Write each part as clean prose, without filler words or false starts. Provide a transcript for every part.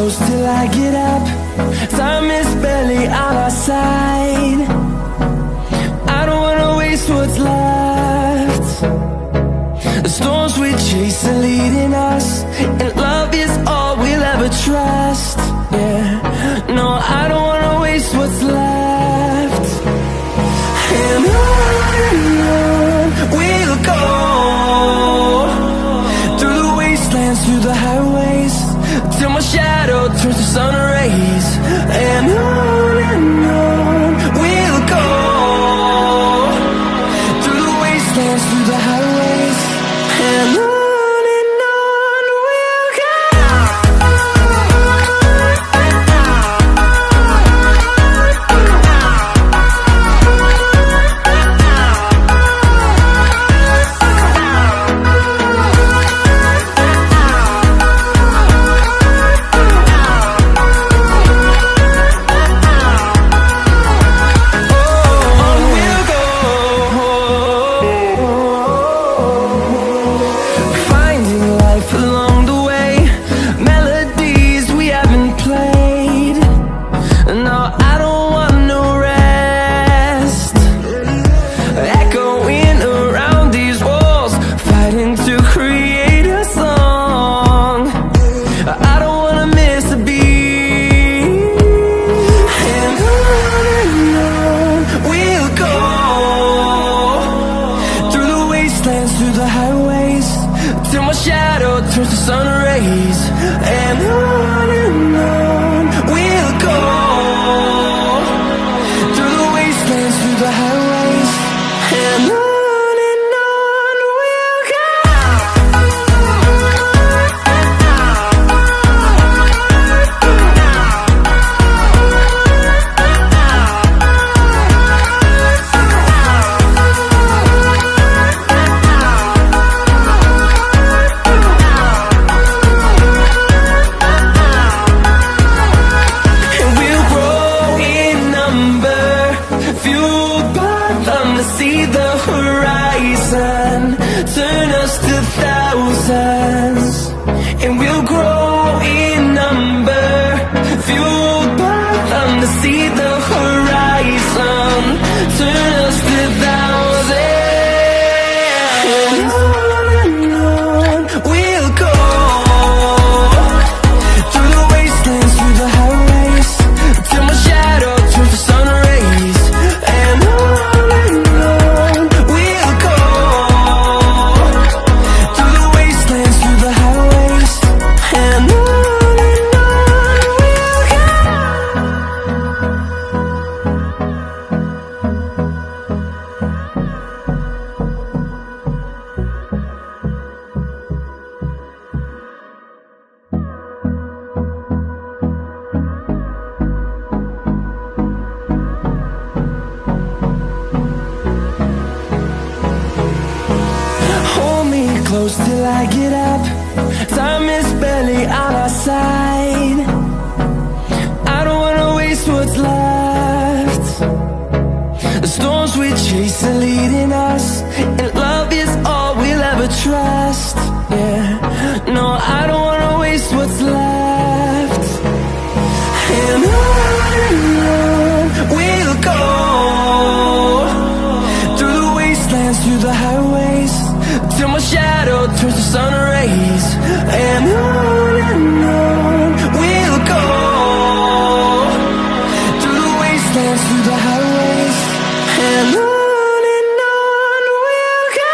close till I get up. Time is barely on our side. I don't wanna waste what's left. The storms we chase are leading us, and love is all we'll ever trust. Yeah, no, I don't wanna waste what's left. And on we'll go, through the wastelands, through the highways, till my shadow turns to sun rays. And on we'll go, through the wastelands, through the highways, and on we'll go. Till I get up, time is barely on our side. I don't wanna waste what's left. The storms we chase are leading us, and love is all we'll ever trust. Yeah, no, I don't wanna waste what's left. And on we'll go, through the wastelands, through the highways, till my shadow turns to sun rays. And on we'll go, through the wastelands, through the highways, and on we'll go.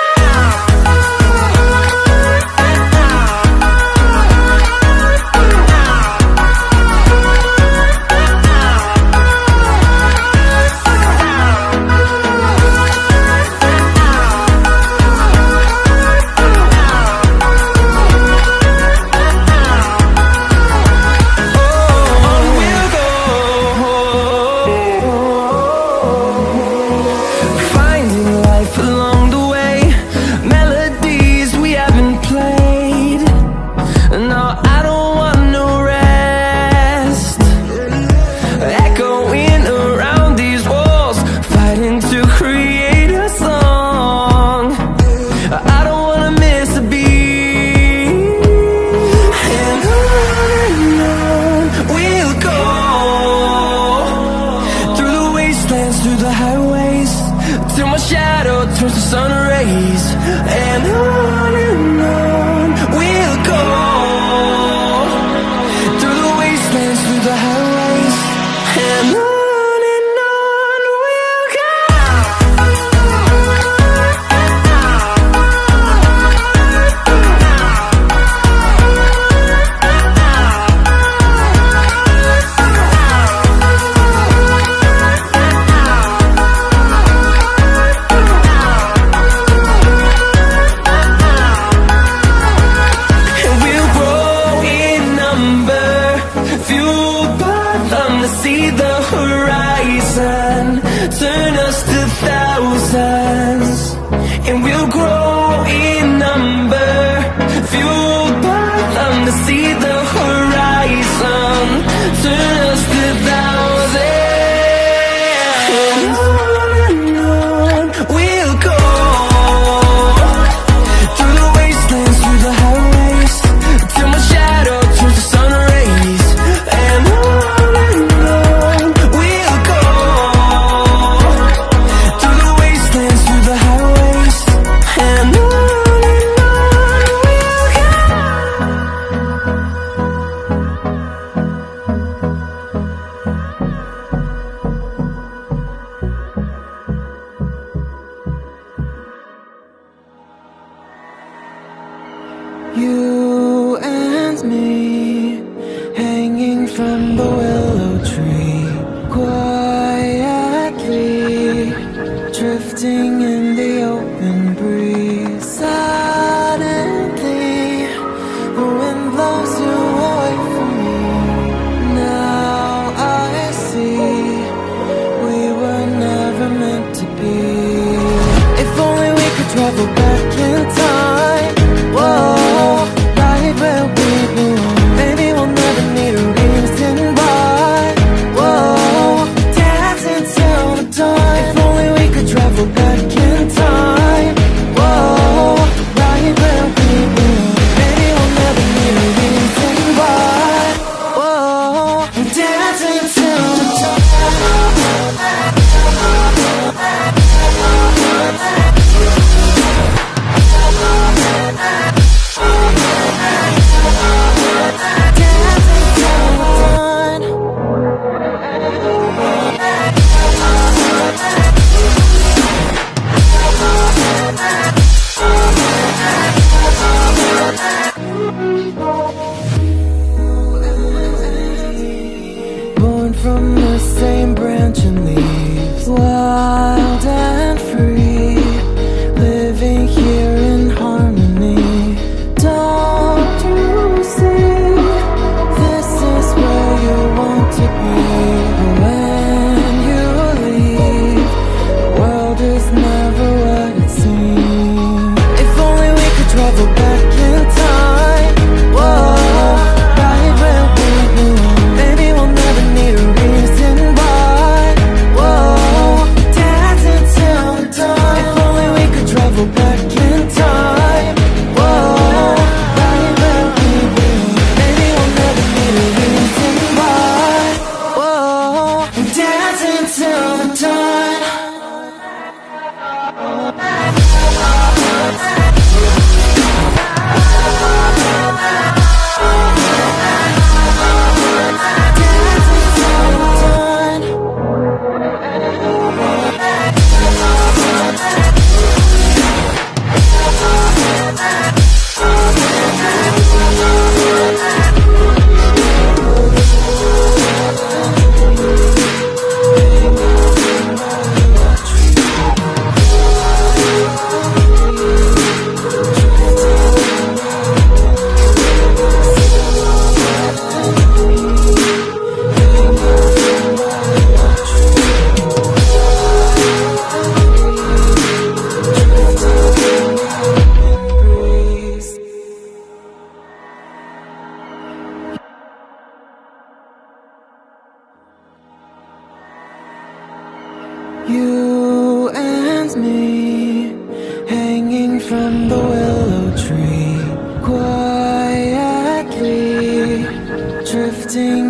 towards the sun rays, and on we'll go, through the wastelands, through the highways, and on we'll go. See the horizon, turn us to thousands, and we'll grow in number, fueled by them to see the horizon, turn us to thousands, and on we'll go, through the wastelands, through the highways, till my shadow turns to sun rays, and on you and me, hanging from the willow tree, quietly drifting in the open breeze. Suddenly, the wind blows you away from me. Now I see we were never meant to be. If only we could travel back in time. Whoa, right where we belong. Maybe we'll never need a reason why. Whoa, dancing till the dawn. If only we could travel back in time. Whoa, right where we belong. Maybe we'll never need a reason why. Whoa, dancing till the dawn. Born from the same branch and leaves, wild and free, living here in harmony. Don't you see, this is where you want to be. But when you leave, the world is never what it seems. If only we could travel back in time. Whoa, right where we belong. Maybe we'll never need a reason why. Whoa, dancing till the dawn. If only we could travel back in time. Whoa, right where we belong. Maybe we'll never need a reason why. Whoa, dancing till the dawn. You and me, hanging from the willow tree, quietly drifting